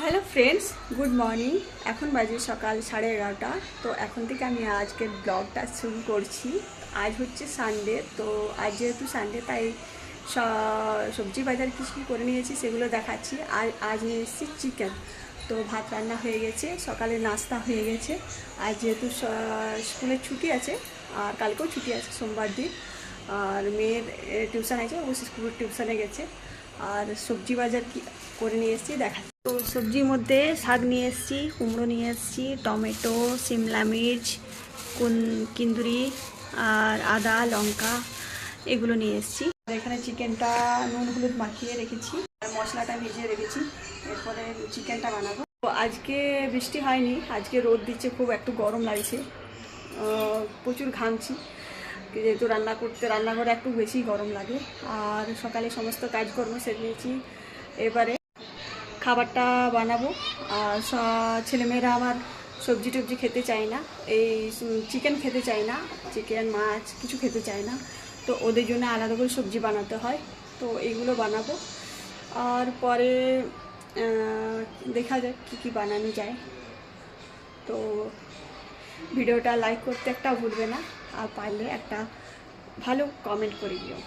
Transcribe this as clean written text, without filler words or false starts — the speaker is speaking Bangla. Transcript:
Hello friends, good morning. এখন বাজে সকাল 11:30। তো এখন থেকে আমি আজকের ব্লগটা শুরু করছি। আজ হচ্ছে সানডে, তো আজ যেহেতু সানডে তাই সবজি বাজার কিছু করে নিয়েছি, সেগুলো দেখাচ্ছি। আর আজ নিয়ে এসেছি চিকেন। তো ভাত রান্না হয়ে গেছে, সকালে নাস্তা হয়ে গেছে। আজ যেহেতু স্কুলের ছুটি আছে, আর কালকেও ছুটি আছে সোমবার দিন। আর মেয়ের টিউশন আছে, ও স্কুল টিউশনে গেছে। আর সবজি বাজার কি করে নিয়ে এসেছি দেখা। তো সবজির মধ্যে শাক নিয়ে এসেছি, কুমড়ো নিয়ে এসেছি, টমেটো, সিমলা মির্চ, কিন্দুরি, আর আদা লঙ্কা এগুলো নিয়ে এসেছি। আর এখানে চিকেনটা নুন হলুদ মাখিয়ে রেখেছি, আর মশলাটা ভিজিয়ে রেখেছি। এরপরে চিকেনটা বানাবো। তো আজকে বৃষ্টি হয়নি, আজকে রোদ দিচ্ছে, খুব একটু গরম লাগছে, প্রচুর ঘামছি, যেহেতু রান্নাঘরে একটু বেশি গরম লাগে। আর সকালে সমস্ত কাজকর্ম সেরে নিয়েছি, এবারে খাবারটা বানাবো। আর ছেলেমেয়েরা আমার সবজি টবজি খেতে চায় না, এই চিকেন খেতে চায় না, চিকেন মাছ কিছু খেতে চায় না। তো ওদের জন্য আলাদা করে সবজি বানাতে হয়, তো এইগুলো বানাবো। আর পরে দেখা যাক কী বানানো যায়। তো ভিডিওটা লাইক করতে একটাও ভুলবে না, আর পারলে একটা ভালো কমেন্ট করে দিও।